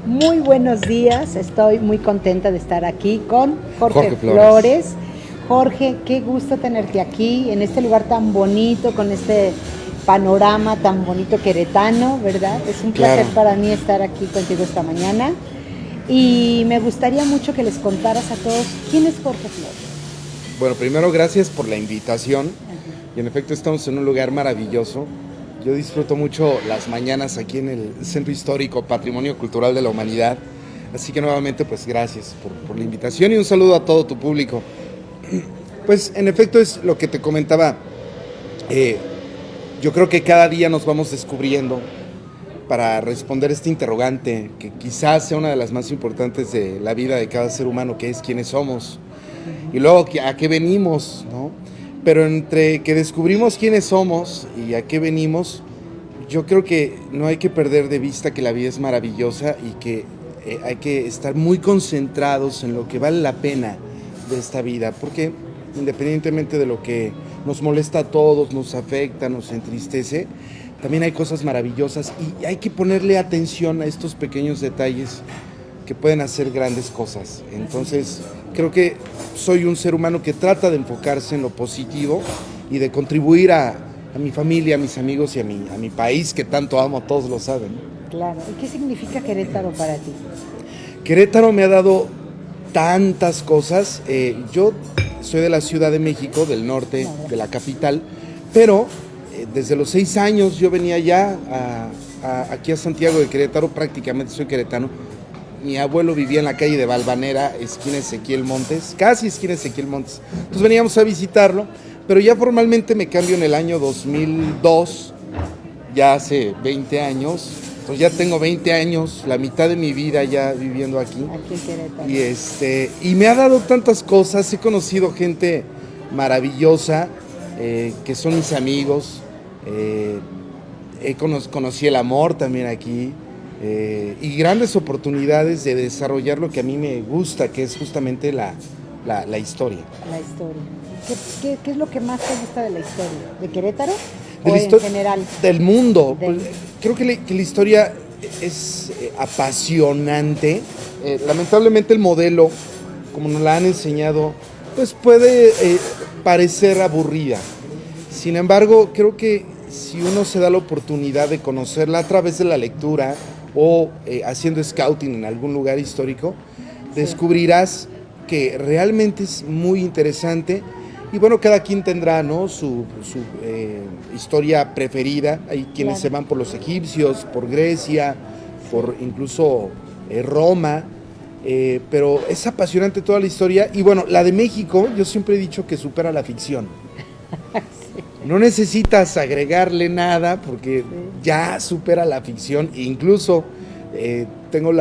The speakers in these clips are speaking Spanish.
Muy buenos días, estoy muy contenta de estar aquí con Jorge Jorge Flores. Jorge, qué gusto tenerte aquí, en este lugar tan bonito, con este panorama tan bonito queretano, ¿verdad? Es un placer Claro. para mí estar aquí contigo esta mañana. Y me gustaría mucho que les contaras a todos quién es Jorge Flores. Bueno, primero gracias por la invitación. Ajá. Y en efecto estamos en un lugar maravilloso. Yo disfruto mucho las mañanas aquí en el Centro Histórico Patrimonio Cultural de la Humanidad. Así que nuevamente pues gracias por la invitación y un saludo a todo tu público. Pues en efecto es lo que te comentaba. Eh, yo creo que cada día nos vamos descubriendo para responder este interrogante que quizás sea una de las más importantes de la vida de cada ser humano, que es quiénes somos y luego a qué venimos, ¿no? Pero entre que descubrimos quiénes somos y a qué venimos, yo creo que no hay que perder de vista que la vida es maravillosa y que hay que estar muy concentrados en lo que vale la pena de esta vida, porque independientemente de lo que nos molesta a todos, nos afecta, nos entristece, también hay cosas maravillosas y hay que ponerle atención a estos pequeños detalles que pueden hacer grandes cosas. Entonces, creo que soy un ser humano que trata de enfocarse en lo positivo y de contribuir a mi familia, a mis amigos y a mi país que tanto amo, todos lo saben. Claro, ¿y qué significa Querétaro para ti? Querétaro me ha dado tantas cosas. Yo soy de la Ciudad de México, del norte, de la capital, pero desde los 6 años yo venía ya aquí a Santiago de Querétaro, prácticamente soy queretano. Mi abuelo vivía en la calle de Valvanera, esquina Ezequiel Montes, casi esquina Ezequiel Montes. Entonces veníamos a visitarlo, pero ya formalmente me cambio en el año 2002, ya hace 20 años. Entonces ya tengo 20 años, la mitad de mi vida ya viviendo aquí. Aquí en Querétaro. Y me ha dado tantas cosas, he conocido gente maravillosa, que son mis amigos, conocí el amor también aquí. Y grandes oportunidades de desarrollar lo que a mí me gusta, que es justamente la historia. La historia. ¿Qué es lo que más te gusta de la historia? ¿De Querétaro De o la en general? del mundo. Del... Pues, creo que la historia es apasionante. Lamentablemente el modelo, como nos la han enseñado, pues puede parecer aburrida. Sin embargo, creo que si uno se da la oportunidad de conocerla a través de la lectura o haciendo scouting en algún lugar histórico, sí, descubrirás que realmente es muy interesante. Y bueno, cada quien tendrá, ¿no?, su historia preferida. Hay quienes se van por los egipcios, por Grecia, por incluso Roma, pero es apasionante toda la historia. Y bueno, la de México, yo siempre he dicho que supera la ficción. No necesitas agregarle nada porque ya supera la ficción. Incluso he tenido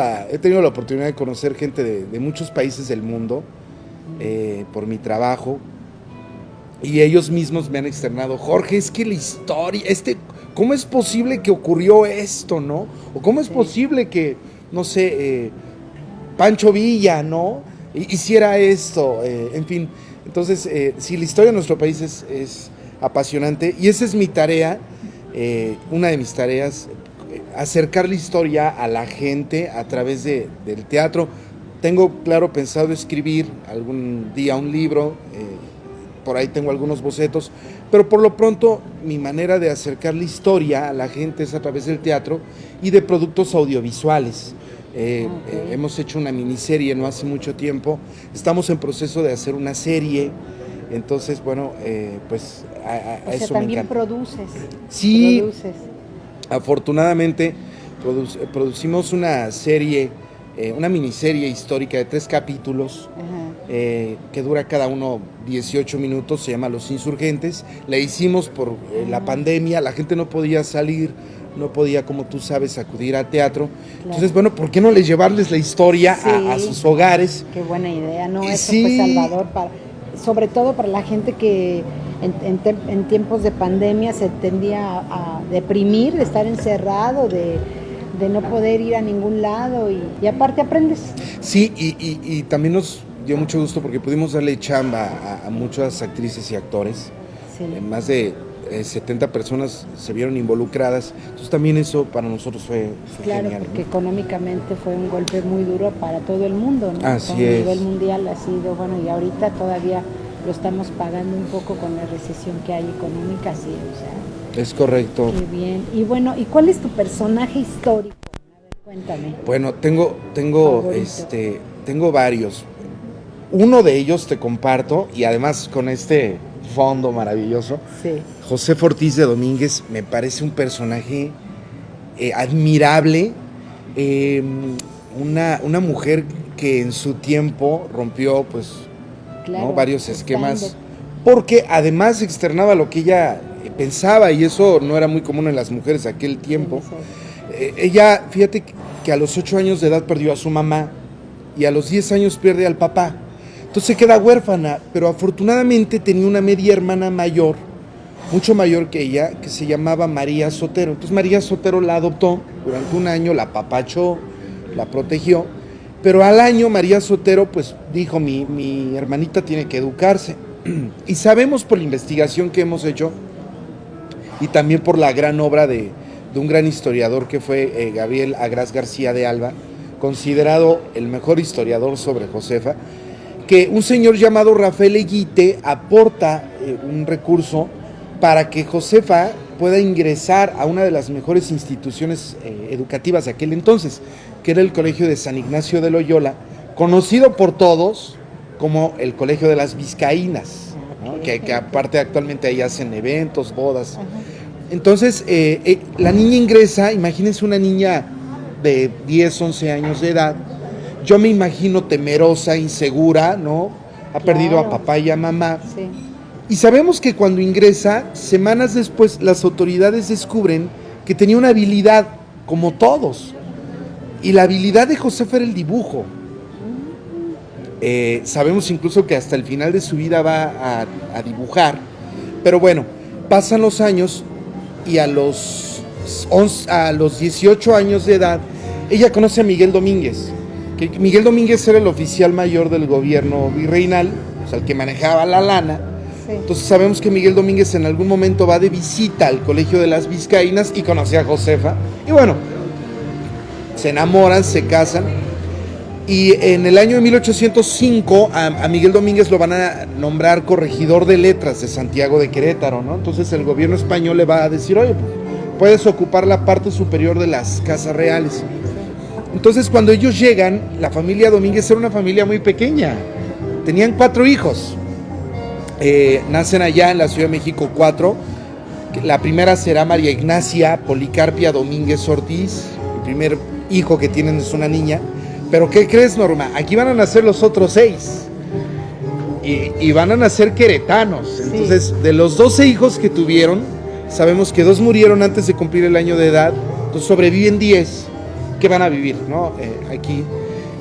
la oportunidad de conocer gente de muchos países del mundo por mi trabajo. Y ellos mismos me han externado, Jorge, es que la historia, ¿cómo es posible que ocurrió esto, no? O ¿cómo es posible que, no sé, Pancho Villa, ¿no?, hiciera esto? En fin, entonces, sí, la historia de nuestro país es apasionante y esa es mi tarea, una de mis tareas, acercar la historia a la gente a través del teatro. Tengo, claro, pensado escribir algún día un libro, por ahí tengo algunos bocetos, pero por lo pronto mi manera de acercar la historia a la gente es a través del teatro y de productos audiovisuales. Hemos hecho una miniserie no hace mucho tiempo, estamos en proceso de hacer una serie, entonces bueno, pues a eso me encanta. También produces. Sí, afortunadamente producimos una serie, una miniserie histórica de 3 capítulos, que dura cada uno 18 minutos, se llama Los Insurgentes. La hicimos por la pandemia, la gente no podía salir, no podía, como tú sabes, acudir a teatro. Claro. Entonces, bueno, ¿por qué no llevarles la historia a sus hogares? Qué buena idea, ¿no? Eso fue salvador, sobre todo para la gente que en tiempos de pandemia se tendía a deprimir, de estar encerrado, de no poder ir a ningún lado y aparte aprendes. Sí, y también nos dio mucho gusto porque pudimos darle chamba a muchas actrices y actores, más de 70 personas se vieron involucradas. Entonces también eso para nosotros fue claro, genial. Porque ¿no? económicamente fue un golpe muy duro para todo el mundo, ¿no? Así a nivel mundial ha sido, bueno, y ahorita todavía lo estamos pagando un poco con la recesión que hay económica, sí, o sea. Es correcto. Qué bien. Y bueno, ¿y cuál es tu personaje histórico? A ver, cuéntame. Bueno, tengo varios. Uno de ellos te comparto, y además con este fondo maravilloso. Sí. Josefa Ortiz de Domínguez me parece un personaje admirable, una mujer que en su tiempo rompió pues, Claro, ¿no? varios esquemas, porque además externaba lo que ella pensaba, y eso no era muy común en las mujeres de aquel tiempo. Ella, fíjate que a los 8 años de edad perdió a su mamá, y a los 10 años pierde al papá. Entonces se queda huérfana, pero afortunadamente tenía una media hermana mayor, mucho mayor que ella, que se llamaba María Sotero. Entonces María Sotero la adoptó durante un año, la apapachó, la protegió, pero al año María Sotero pues dijo, mi hermanita tiene que educarse. Y sabemos por la investigación que hemos hecho, y también por la gran obra de un gran historiador que fue Gabriel Agraz García de Alba, considerado el mejor historiador sobre Josefa, que un señor llamado Rafael Eguite aporta un recurso para que Josefa pueda ingresar a una de las mejores instituciones educativas de aquel entonces, que era el Colegio de San Ignacio de Loyola, conocido por todos como el Colegio de las Vizcaínas, ¿no? que aparte actualmente ahí hacen eventos, bodas. Ajá. Entonces, la niña ingresa, imagínense una niña de 10, 11 años de edad, yo me imagino temerosa, insegura, ¿no? Ha perdido a papá y a mamá. Sí. Y sabemos que cuando ingresa, semanas después, las autoridades descubren que tenía una habilidad, como todos. Y la habilidad de Josefa era el dibujo. Sabemos incluso que hasta el final de su vida va a dibujar. Pero bueno, pasan los años y a los 18 años de edad, ella conoce a Miguel Domínguez. Que Miguel Domínguez era el oficial mayor del gobierno virreinal, o sea, el que manejaba la lana. Sí. Entonces sabemos que Miguel Domínguez en algún momento va de visita al Colegio de las Vizcaínas y conoce a Josefa. Y bueno, se enamoran, se casan. Y en el año de 1805 a Miguel Domínguez lo van a nombrar corregidor de letras de Santiago de Querétaro, ¿no? Entonces el gobierno español le va a decir, oye, puedes ocupar la parte superior de las casas reales. Entonces cuando ellos llegan, la familia Domínguez era una familia muy pequeña, tenían 4 hijos, nacen allá en la Ciudad de México 4, la primera será María Ignacia Policarpia Domínguez Ortiz, el primer hijo que tienen es una niña, pero ¿qué crees, Norma? Aquí van a nacer los otros 6, y van a nacer queretanos. Entonces de los 12 hijos que tuvieron, sabemos que 2 murieron antes de cumplir el año de edad, entonces sobreviven 10, que van a vivir, ¿no? Aquí,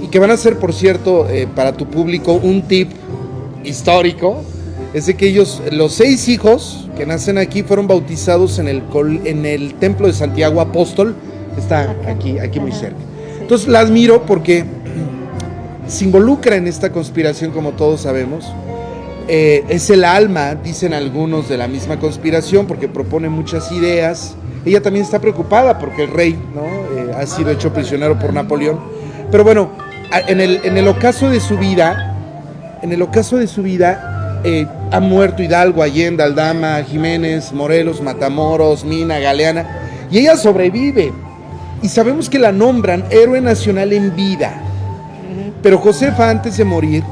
y que van a ser, por cierto, para tu público, un tip histórico, es de que ellos, los 6 hijos que nacen aquí, fueron bautizados en el Templo de Santiago Apóstol, que está aquí muy cerca. Entonces la admiro porque se involucra en esta conspiración, como todos sabemos. Es el alma, dicen algunos, de la misma conspiración, porque propone muchas ideas. Ella también está preocupada porque el rey, ¿no? Ha sido hecho prisionero por Napoleón. Pero bueno, en el ocaso de su vida, ha muerto Hidalgo, Allende, Aldama, Jiménez, Morelos, Matamoros, Mina, Galeana, y ella sobrevive. Y sabemos que la nombran héroe nacional en vida. Pero Josefa, antes de morir,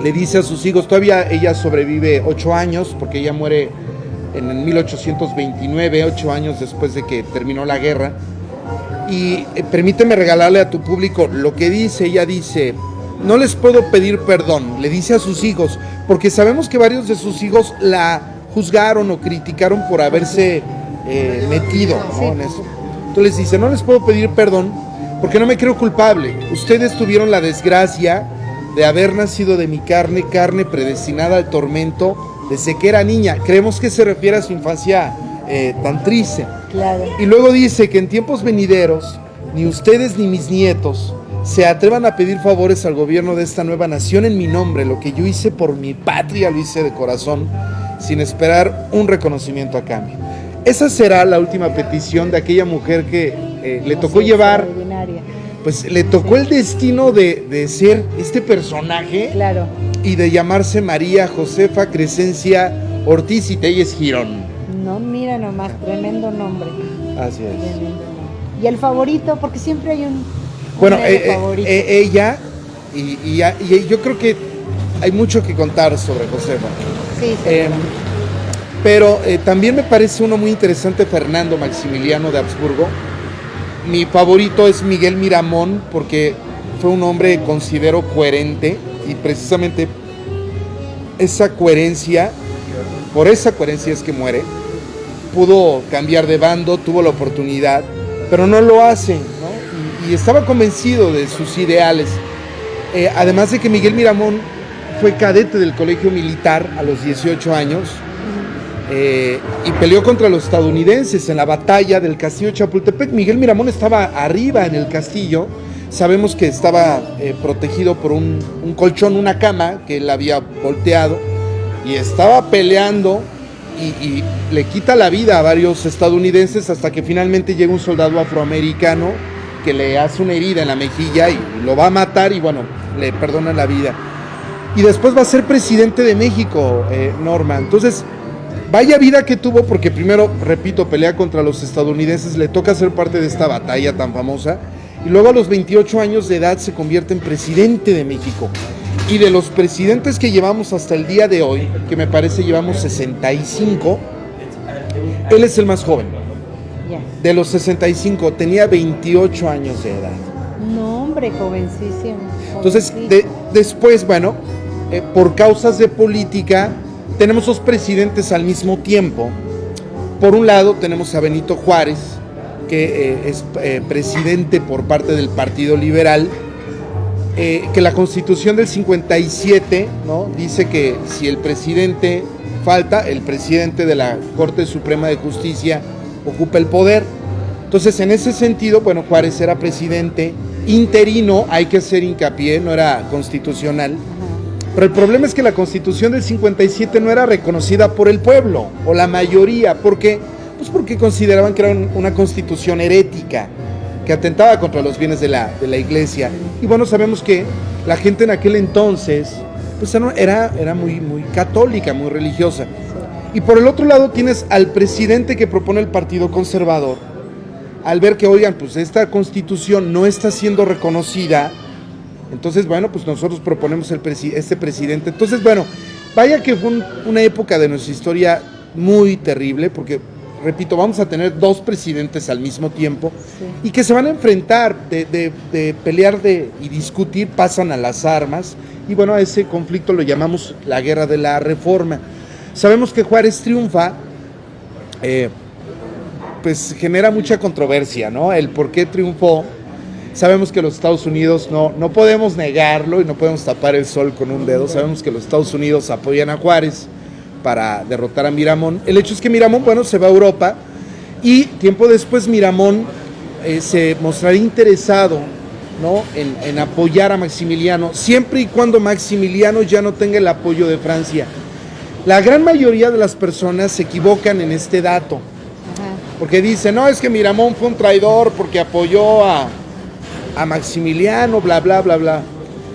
le dice a sus hijos, todavía ella sobrevive 8 años, porque ella muere en el 1829, 8 años después de que terminó la guerra. Y permíteme regalarle a tu público lo que dice. Ella dice, no les puedo pedir perdón, le dice a sus hijos, porque sabemos que varios de sus hijos la juzgaron o criticaron por haberse metido, ¿no? en eso. Entonces les dice, no les puedo pedir perdón porque no me creo culpable. Ustedes tuvieron la desgracia de haber nacido de mi carne, carne predestinada al tormento desde que era niña. Creemos que se refiere a su infancia tan triste. Claro. Y luego dice que en tiempos venideros, ni ustedes ni mis nietos se atrevan a pedir favores al gobierno de esta nueva nación en mi nombre. Lo que yo hice por mi patria lo hice de corazón. sin esperar un reconocimiento a cambio. Esa será la última petición de aquella mujer que le tocó llevar, pues le tocó el destino de ser este personaje, claro, y de llamarse María Josefa Crescencia Ortiz y Telles Girón. No, mira nomás, tremendo nombre. Así es. Tremendo nombre. ¿Y el favorito? Porque siempre hay un bueno, favorito. Ella, y yo creo que hay mucho que contar sobre Josefa. Sí, pero también me parece uno muy interesante, Fernando Maximiliano de Habsburgo. Mi favorito es Miguel Miramón, porque fue un hombre, considero, coherente, y precisamente por esa coherencia es que muere. Pudo cambiar de bando, tuvo la oportunidad, pero no lo hace, ¿no? Y estaba convencido de sus ideales. Además de que Miguel Miramón fue cadete del colegio militar a los 18 años, y peleó contra los estadounidenses en la batalla del castillo de Chapultepec. Miguel Miramón estaba arriba en el castillo. Sabemos que estaba protegido por un colchón, una cama que él había volteado, y estaba peleando y le quita la vida a varios estadounidenses, hasta que finalmente llega un soldado afroamericano que le hace una herida en la mejilla y lo va a matar, y bueno, le perdonan la vida. Y después va a ser presidente de México, Norma. Entonces, vaya vida que tuvo, porque primero, repito, pelea contra los estadounidenses, le toca ser parte de esta batalla tan famosa, y luego a los 28 años de edad se convierte en presidente de México. Y de los presidentes que llevamos hasta el día de hoy, que me parece llevamos 65, él es el más joven. De los 65, tenía 28 años de edad. No, hombre, jovencísimo. Entonces, después, bueno, por causas de política, tenemos dos presidentes al mismo tiempo. Por un lado tenemos a Benito Juárez, que es presidente por parte del Partido Liberal, que la Constitución del 57, ¿no?, dice que si el presidente falta, el presidente de la Corte Suprema de Justicia ocupa el poder. Entonces, en ese sentido, bueno, Juárez era presidente interino, hay que hacer hincapié, no era constitucional. Pero el problema es que la Constitución del 57 no era reconocida por el pueblo, o la mayoría. ¿Por qué? Pues porque consideraban que era una constitución herética, que atentaba contra los bienes de la iglesia. Y bueno, sabemos que la gente en aquel entonces pues era muy, muy católica, muy religiosa. Y por el otro lado tienes al presidente que propone el Partido Conservador, al ver que, oigan, pues esta constitución no está siendo reconocida. Entonces, bueno, pues nosotros proponemos este presidente. Entonces, bueno, vaya que fue una época de nuestra historia muy terrible, porque, repito, vamos a tener dos presidentes al mismo tiempo, sí, y que se van a enfrentar, de pelear y discutir, pasan a las armas, y bueno, a ese conflicto lo llamamos la Guerra de la Reforma. Sabemos que Juárez triunfa, pues genera mucha controversia, ¿no? El por qué triunfó. Sabemos que los Estados Unidos, no podemos negarlo y no podemos tapar el sol con un dedo. Sabemos que los Estados Unidos apoyan a Juárez para derrotar a Miramón. El hecho es que Miramón, bueno, se va a Europa, y tiempo después Miramón se mostraría interesado, ¿no?, en apoyar a Maximiliano, siempre y cuando Maximiliano ya no tenga el apoyo de Francia. La gran mayoría de las personas se equivocan en este dato, porque dicen, no, es que Miramón fue un traidor porque apoyó a Maximiliano, bla, bla, bla, bla.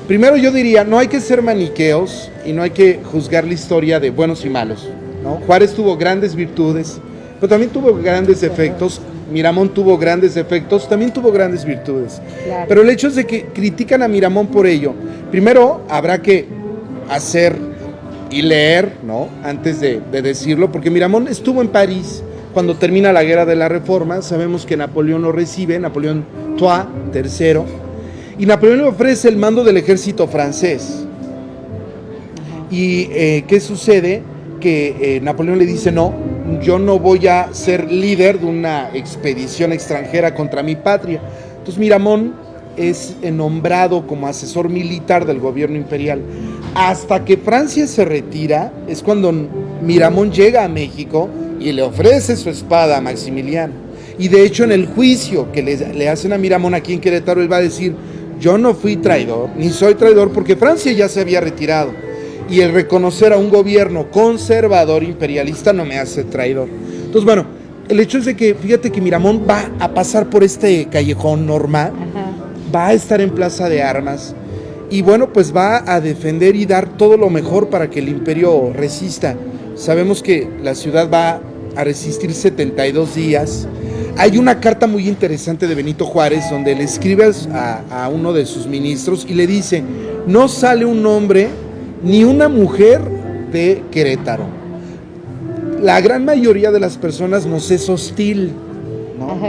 Primero yo diría, no hay que ser maniqueos y no hay que juzgar la historia de buenos y malos, ¿no? Juárez tuvo grandes virtudes, pero también tuvo grandes defectos. Miramón tuvo grandes defectos, también tuvo grandes virtudes. Claro. Pero el hecho es de que critican a Miramón por ello. Primero habrá que hacer y leer, ¿no?, antes de decirlo, porque Miramón estuvo en París cuando termina la Guerra de la Reforma. Sabemos que Napoleón lo recibe, Napoleón III, y Napoleón le ofrece el mando del ejército francés. Y ¿qué sucede? Que Napoleón le dice, no, yo no voy a ser líder de una expedición extranjera contra mi patria. Entonces Miramón es nombrado como asesor militar del gobierno imperial. Hasta que Francia se retira, es cuando Miramón llega a México y le ofrece su espada a Maximiliano. Y de hecho, en el juicio que le hacen a Miramón aquí en Querétaro, él va a decir, yo no fui traidor, ni soy traidor, porque Francia ya se había retirado. y el reconocer a un gobierno conservador imperialista no me hace traidor. Entonces, bueno, el hecho es de que, fíjate que Miramón va a pasar por este callejón normal, va a estar en Plaza de Armas, y bueno, pues va a defender y dar todo lo mejor para que el imperio resista. Sabemos que la ciudad va a resistir 72 días. Hay una carta muy interesante de Benito Juárez donde le escribe a uno de sus ministros y le dice: no sale un hombre ni una mujer de Querétaro. La gran mayoría de las personas nos es hostil, ¿no?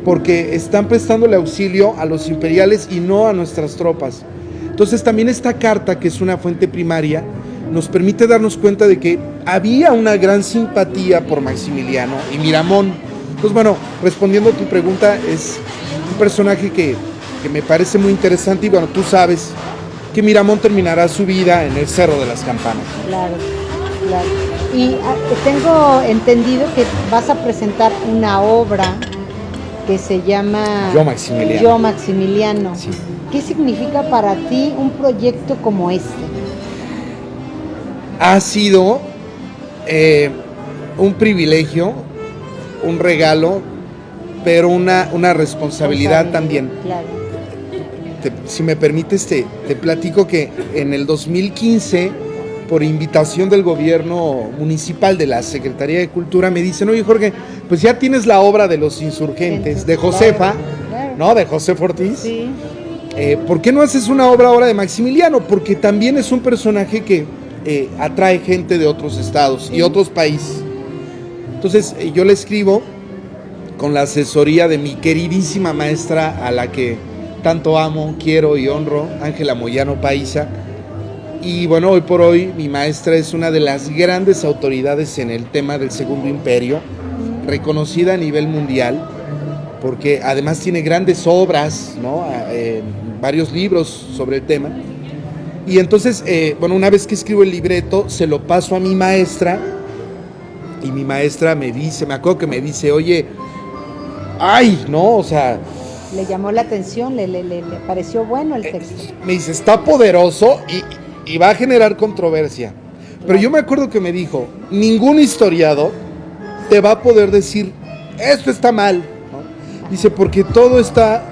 Porque están prestándole auxilio a los imperiales y no a nuestras tropas. Entonces también esta carta, que es una fuente primaria, nos permite darnos cuenta de que había una gran simpatía por Maximiliano y Miramón. Entonces, bueno, respondiendo a tu pregunta, es un personaje que me parece muy interesante, y bueno, tú sabes que Miramón terminará su vida en el Cerro de las Campanas. Claro, claro. Y tengo entendido que vas a presentar una obra que se llama Yo Maximiliano. Yo Maximiliano. Sí. ¿Qué significa para ti un proyecto como este? Ha sido un privilegio, un regalo, pero una responsabilidad también. Claro. Si me permites, te platico que en el 2015, por invitación del gobierno municipal de la Secretaría de Cultura, me dicen: oye, Jorge, pues ya tienes la obra de Los Insurgentes, de Josefa, claro. ¿no? De Josefa Ortiz. Sí. ¿Por qué no haces una obra ahora de Maximiliano? Porque también es un personaje que atrae gente de otros estados y otros países. Entonces yo le escribo con la asesoría de mi queridísima maestra, a la que tanto amo, quiero y honro, Ángela Moyano Paiza. Y bueno, hoy por hoy mi maestra es una de las grandes autoridades en el tema del Segundo Imperio, reconocida a nivel mundial, porque además tiene grandes obras, ¿no? Varios libros sobre el tema. Y entonces, bueno, una vez que escribo el libreto, se lo paso a mi maestra, y mi maestra me dice, me acuerdo que me dice: oye, ay, no, o sea... Le llamó la atención, le pareció bueno el texto. Me dice: está poderoso y va a generar controversia. Pero yo me acuerdo que me dijo: ningún historiador te va a poder decir esto está mal, ¿no? Dice, porque todo está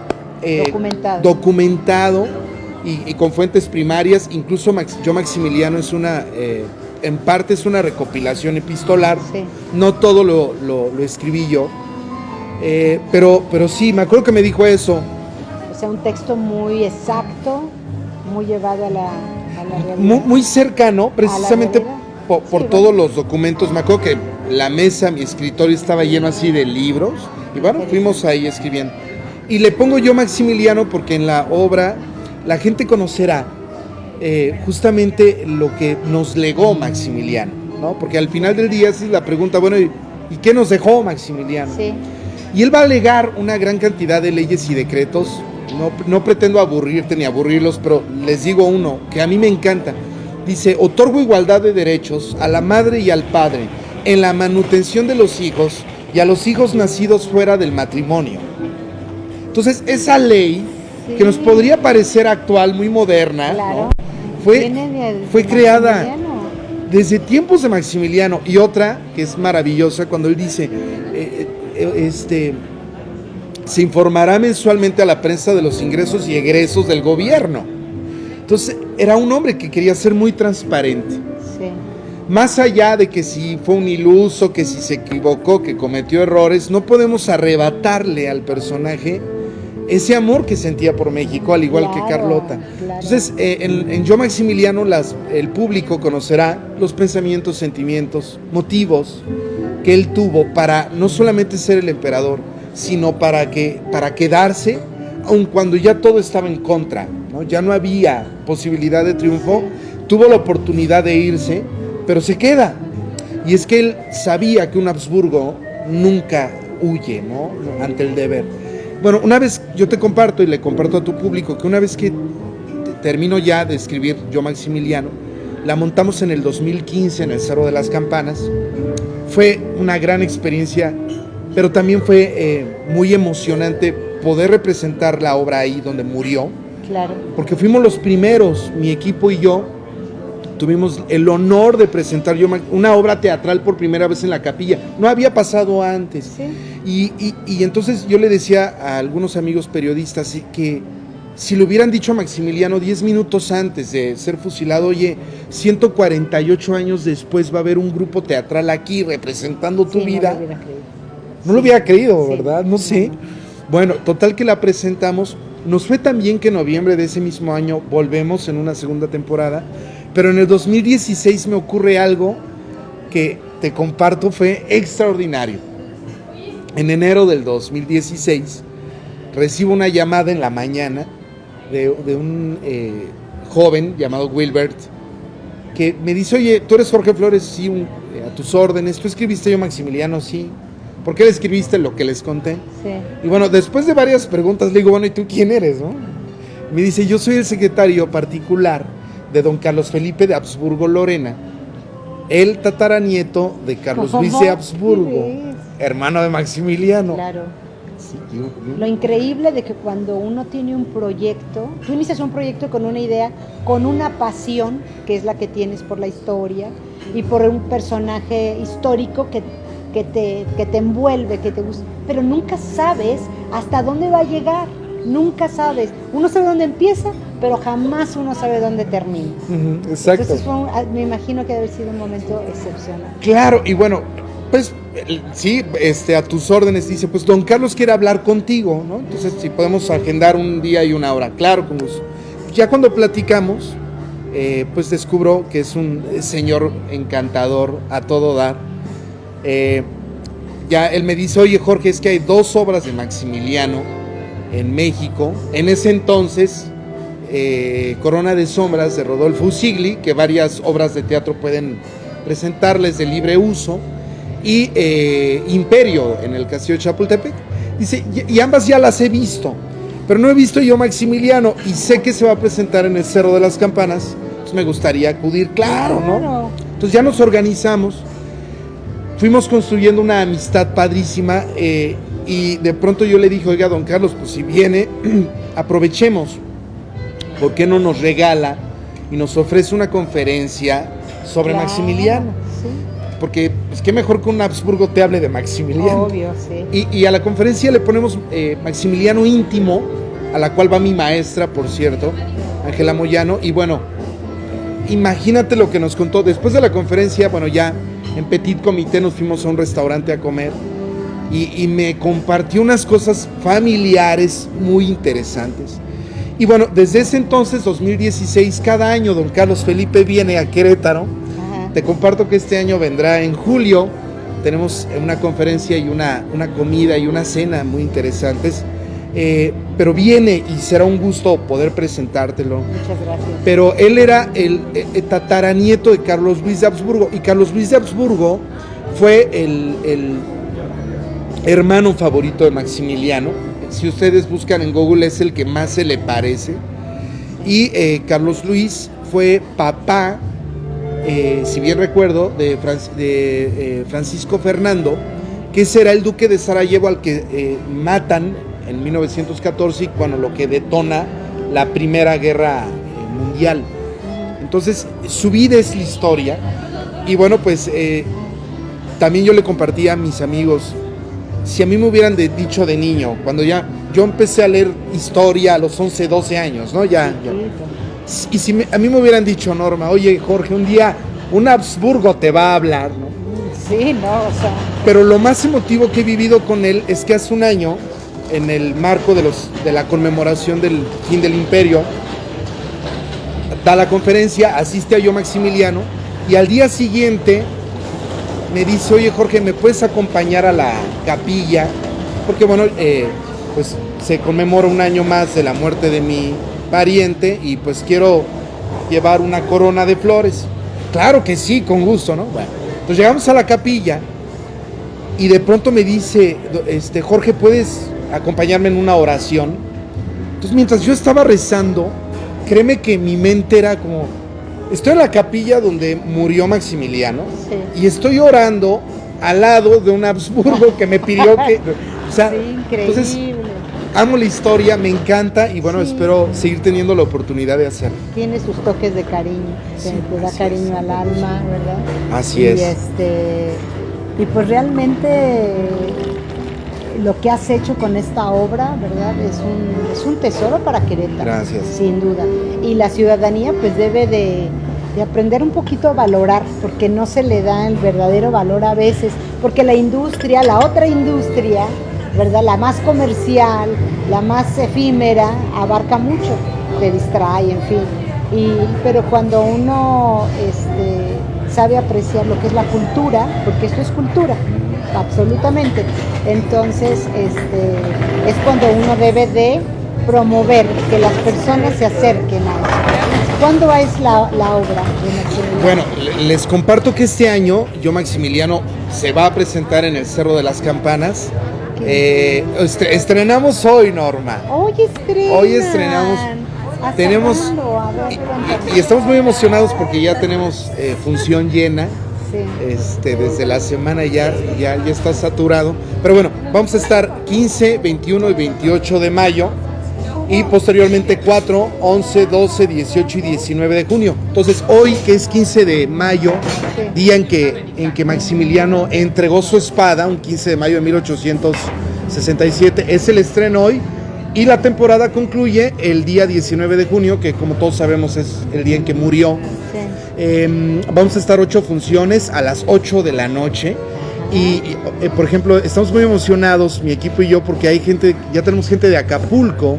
documentado y con fuentes primarias. Incluso Yo Maximiliano es en parte es una recopilación epistolar. Sí. No todo lo escribí yo, pero sí, me acuerdo que me dijo eso. O sea, un texto muy exacto, muy llevado a la realidad. Muy cercano, precisamente por todos los documentos. Me acuerdo que la mesa, mi escritorio, estaba lleno así de libros, y bueno, fuimos ahí escribiendo. Y le pongo Yo Maximiliano porque en la obra la gente conocerá justamente lo que nos legó Maximiliano, ¿no? Porque al final del día es la pregunta: bueno, ¿y qué nos dejó Maximiliano? Sí. Y él va a legar una gran cantidad de leyes y decretos. No pretendo aburrirte ni aburrirlos, pero les digo uno que a mí me encanta. Dice: otorgo igualdad de derechos a la madre y al padre en la manutención de los hijos y a los hijos nacidos fuera del matrimonio. Entonces, esa ley, que nos podría parecer actual, muy moderna, claro, ¿no? fue creada desde tiempos de Maximiliano. Y otra que es maravillosa, cuando él dice: se informará mensualmente a la prensa de los ingresos y egresos del gobierno. Entonces, era un hombre que quería ser muy transparente. Sí. Más allá de que si fue un iluso, que si se equivocó, que cometió errores, no podemos arrebatarle al personaje ese amor que sentía por México, al igual que Carlota. Claro. Entonces, en Yo Maximiliano, el público conocerá los pensamientos, sentimientos, motivos que él tuvo para no solamente ser el emperador, sino para quedarse, aun cuando ya todo estaba en contra, ¿no? Ya no había posibilidad de triunfo. Tuvo la oportunidad de irse, pero se queda. Y es que él sabía que un Habsburgo nunca huye, ¿no?, ante el deber. Bueno, una vez yo te comparto y le comparto a tu público que una vez que termino ya de escribir Yo Maximiliano, la montamos en el 2015 en el Cerro de las Campanas. Fue una gran experiencia, pero también fue muy emocionante poder representar la obra ahí donde murió. Claro. Porque fuimos los primeros, mi equipo y yo, tuvimos el honor de presentar una obra teatral por primera vez en la capilla. No había pasado antes. Sí. Y entonces yo le decía a algunos amigos periodistas que si le hubieran dicho a Maximiliano 10 minutos antes de ser fusilado, oye, 148 años después va a haber un grupo teatral aquí representando tu vida. No lo hubiera creído, ¿verdad? No sé. Bueno, total que la presentamos. Nos fue tan bien que en noviembre de ese mismo año volvemos en una segunda temporada, pero en el 2016 me ocurre algo que te comparto, fue extraordinario. En enero del 2016 recibo una llamada en la mañana de un joven llamado Wilbert, que me dice, oye, ¿tú eres Jorge Flores? Sí, a tus órdenes. ¿Tú escribiste Yo Maximiliano? Sí. ¿Por qué le escribiste lo que les conté? Sí. Y bueno, después de varias preguntas le digo, bueno, ¿y tú quién eres, no? Me dice, yo soy el secretario particular de don Carlos Felipe de Habsburgo-Lorena, el tataranieto de Carlos Luis de Habsburgo, hermano de Maximiliano. Claro. Sí. Lo increíble de que cuando uno tiene un proyecto, tú inicias un proyecto con una idea, con una pasión, que es la que tienes por la historia, y por un personaje histórico que te envuelve, que te gusta, pero nunca sabes hasta dónde va a llegar, nunca sabes. Uno sabe dónde empieza, pero jamás uno sabe dónde termina. Exacto. Entonces me imagino que debe haber sido un momento excepcional. Claro, y bueno, pues sí, a tus órdenes, dice, pues don Carlos quiere hablar contigo, ¿no? Entonces si podemos agendar un día y una hora. Claro, con gusto. Ya cuando platicamos, pues descubro que es un señor encantador, a todo dar. Ya él me dice, oye Jorge, es que hay 2 obras de Maximiliano en México. En ese entonces, Corona de Sombras de Rodolfo Usigli, que varias obras de teatro pueden presentarles de libre uso, y Imperio en el Castillo de Chapultepec. Dice, y ambas ya las he visto, pero no he visto Yo Maximiliano y sé que se va a presentar en el Cerro de las Campanas, entonces me gustaría acudir, claro, ¿no? Entonces ya nos organizamos. Fuimos construyendo una amistad padrísima y de pronto yo le dije, oiga, don Carlos, pues si viene, aprovechemos. ¿Por qué no nos regala y nos ofrece una conferencia sobre Maximiliano? Sí. Porque, pues qué mejor que un Habsburgo te hable de Maximiliano. Obvio, sí. Y a la conferencia le ponemos Maximiliano íntimo, a la cual va mi maestra, por cierto, Ángela Moyano. Y bueno, imagínate lo que nos contó. Después de la conferencia, bueno, ya en Petit Comité nos fuimos a un restaurante a comer y me compartió unas cosas familiares muy interesantes. Y bueno, desde ese entonces, 2016, cada año don Carlos Felipe viene a Querétaro. Ajá. Te comparto que este año vendrá en julio. Tenemos una conferencia y una comida y una cena muy interesantes. Pero viene y será un gusto poder presentártelo. Muchas gracias. Pero él era el tataranieto de Carlos Luis de Habsburgo, y Carlos Luis de Habsburgo fue el hermano favorito de Maximiliano. Si ustedes buscan en Google, es el que más se le parece. Y Carlos Luis fue papá, si bien recuerdo, de Francisco Fernando, que será el duque de Sarajevo, al que matan en 1914, y bueno, lo que detona la Primera Guerra Mundial. Entonces, su vida es la historia. Y bueno, pues también yo le compartí a mis amigos, si a mí me hubieran dicho de niño, cuando ya yo empecé a leer historia a los 11, 12 años, ¿no? Ya. Y si a mí me hubieran dicho, Norma, oye Jorge, un día un Habsburgo te va a hablar, ¿no? Sí, no, o sea. Pero lo más emotivo que he vivido con él es que hace un año, en el marco de la conmemoración del fin del imperio, da la conferencia, asiste a Yo Maximiliano, y al día siguiente me dice, oye Jorge, ¿me puedes acompañar a la capilla? Porque bueno, pues se conmemora un año más de la muerte de mi pariente y pues quiero llevar una corona de flores. Claro que sí, con gusto, ¿no? Bueno, entonces llegamos a la capilla y de pronto me dice, Jorge, ¿puedes acompañarme en una oración? Entonces mientras yo estaba rezando, créeme que mi mente era como, estoy en la capilla donde murió Maximiliano, sí, y estoy orando al lado de un Habsburgo que me pidió que, o sea, sí, increíble. Entonces, amo la historia, me encanta y bueno, Sí. espero seguir teniendo la oportunidad de hacerlo. Tiene sus toques de cariño, Sí, te da así cariño es. al alma, ¿verdad? Así y es. Y pues realmente lo que has hecho con esta obra, ¿verdad? Es un tesoro para Querétaro. Gracias. Sin duda. Y la ciudadanía pues debe de aprender un poquito a valorar, porque no se le da el verdadero valor a veces, porque la industria, la otra industria, ¿verdad? La más comercial, la más efímera, abarca mucho, te distrae, en fin. Pero cuando uno sabe apreciar lo que es la cultura, porque esto es cultura, absolutamente, entonces es cuando uno debe de promover que las personas se acerquen a eso. ¿Cuándo es la obra de Maximiliano? Bueno, les comparto que este año Yo Maximiliano se va a presentar en el Cerro de las Campanas. Estrenamos hoy, Norma. Hoy estrenamos. Tenemos ¿Cuándo? A ver, y estamos muy emocionados porque ya tenemos función llena. Sí. Desde la semana ya está saturado. Pero bueno, vamos a estar 15, 21 y 28 de mayo. Y posteriormente 4, 11, 12, 18 y 19 de junio. Entonces hoy, que es 15 de mayo, Sí. día en que Maximiliano entregó su espada, un 15 de mayo de 1867, es el estreno hoy. Y la temporada concluye el día 19 de junio, que como todos sabemos es el día en que murió. Sí. Vamos a estar 8 funciones a las 8 de la noche. Por ejemplo, estamos muy emocionados, mi equipo y yo, porque ya tenemos gente de Acapulco,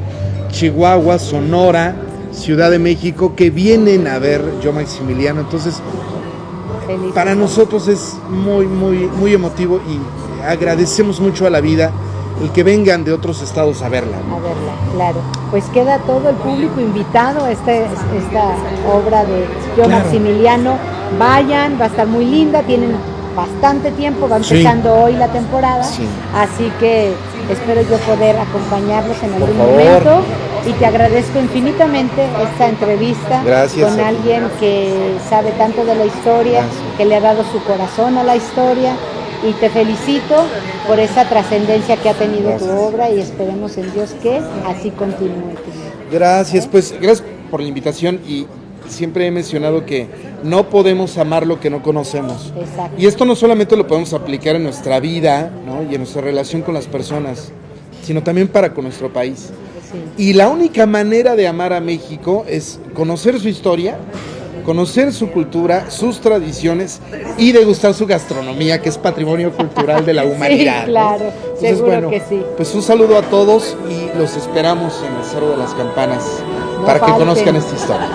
Chihuahua, Sonora, Ciudad de México, que vienen a ver Yo Maximiliano. Entonces, Feliz. para nosotros es muy, muy, muy emotivo y agradecemos mucho a la vida el que vengan de otros estados a verla. A verla, claro. Pues queda todo el público invitado a esta obra de Yo Claro. Maximiliano. Vayan, va a estar muy linda, tienen bastante tiempo, va Sí. empezando hoy la temporada, Sí. así que espero yo poder acompañarlos en Por algún favor. momento y te agradezco infinitamente esta entrevista Gracias con a ti. alguien que sabe tanto de la historia, Gracias. que le ha dado su corazón a la historia, y te felicito por esa trascendencia que ha tenido Gracias. tu obra y esperemos en Dios que así continúe. Gracias, pues gracias por la invitación y siempre he mencionado que no podemos amar lo que no conocemos. Exacto. Y esto no solamente lo podemos aplicar en nuestra vida, ¿no? Y en nuestra relación con las personas, sino también para con nuestro país. Sí. Y la única manera de amar a México es conocer su historia, conocer su cultura, sus tradiciones y degustar su gastronomía, que es patrimonio cultural de la humanidad. Sí, claro, ¿no? Entonces, seguro bueno, que sí. pues un saludo a todos y los esperamos en el Cerro de las Campanas No para que falten. conozcan esta historia.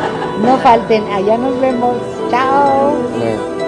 No falten, allá nos vemos. Chao. Claro.